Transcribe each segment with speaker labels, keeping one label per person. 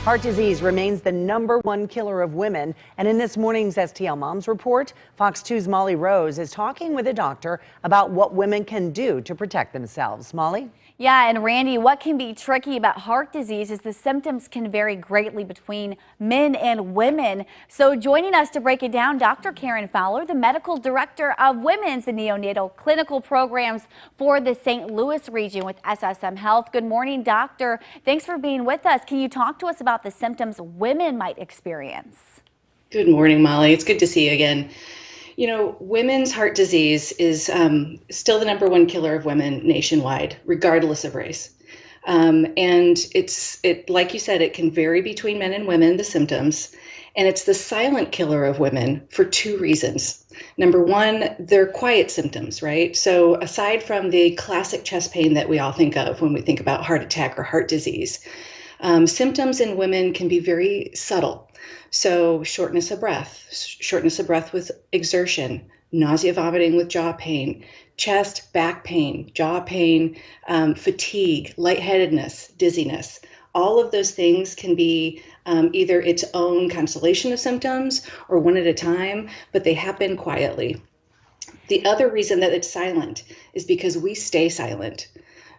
Speaker 1: Heart disease remains the #1 killer of women. And in this morning's STL Moms Report, Fox 2's Molly Rose is talking with a doctor about what women can do to protect themselves. Molly?
Speaker 2: Yeah, and Randy, what can be tricky about heart disease is the symptoms can vary greatly between men and women. So joining us to break it down, Dr. Karyn Fowler, the medical director of women's and neonatal clinical programs for the St. Louis region with SSM Health. Good morning, doctor. Thanks for being with us. Can you talk to us about the symptoms women might experience?
Speaker 3: Good morning, Molly. It's good to see you again. You know, women's heart disease is still the #1 killer of women nationwide, regardless of race. And like you said, it can vary between men and women, the symptoms, and it's the silent killer of women for 2 reasons. Number one, they're quiet symptoms, right? So aside from the classic chest pain that we all think of when we think about heart attack or heart disease, symptoms in women can be very subtle. So shortness of breath with exertion, nausea, vomiting with jaw pain, chest, back pain, jaw pain, fatigue, lightheadedness, dizziness. All of those things can be either its own constellation of symptoms or one at a time, but they happen quietly. The other reason that it's silent is because we stay silent.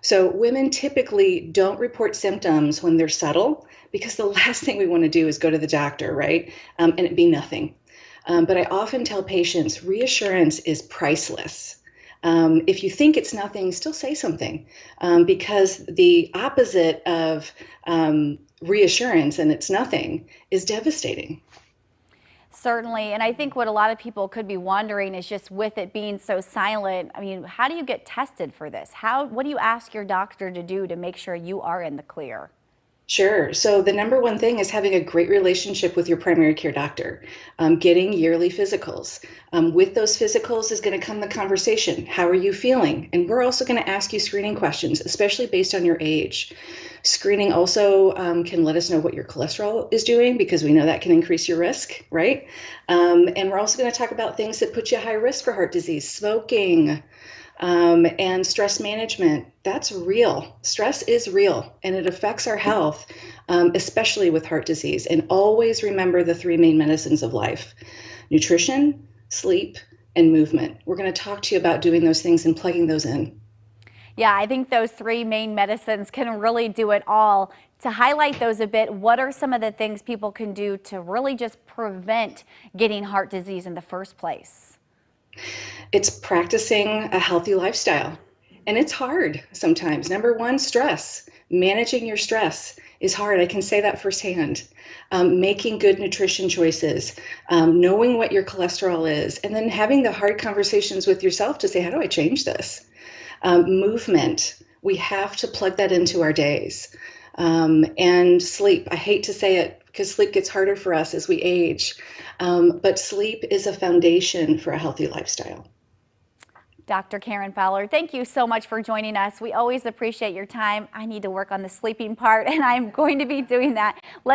Speaker 3: So women typically don't report symptoms when they're subtle because the last thing we want to do is go to the doctor, right? And it be nothing. But I often tell patients reassurance is priceless. If you think it's nothing, still say something, because the opposite of reassurance and it's nothing is devastating.
Speaker 2: Certainly, and I think what a lot of people could be wondering is just with it being so silent, I mean, how do you get tested for this? What do you ask your doctor to do to make sure you are in the clear?
Speaker 3: Sure. So the #1 thing is having a great relationship with your primary care doctor, getting yearly physicals. With those physicals is going to come the conversation. How are you feeling? And we're also going to ask you screening questions, especially based on your age. Screening also can let us know what your cholesterol is doing because we know that can increase your risk, right? And we're also going to talk about things that put you at high risk for heart disease, smoking, and stress management. That's real. Stress is real and it affects our health, especially with heart disease. And always remember the 3 main medicines of life: nutrition, sleep, and movement. We're going to talk to you about doing those things and plugging those in.
Speaker 2: Yeah, I think those 3 main medicines can really do it all. To highlight those a bit, what are some of the things people can do to really just prevent getting heart disease in the first place?
Speaker 3: It's practicing a healthy lifestyle. And it's hard sometimes. #1, stress. Managing your stress is hard. I can say that firsthand. Making good nutrition choices, knowing what your cholesterol is, and then having the hard conversations with yourself to say, how do I change this? Movement. We have to plug that into our days. And sleep. I hate to say it because sleep gets harder for us as we age. But sleep is a foundation for a healthy lifestyle.
Speaker 2: Dr. Karyn Fowler, thank you so much for joining us. We always appreciate your time. I need to work on the sleeping part, and I'm going to be doing that.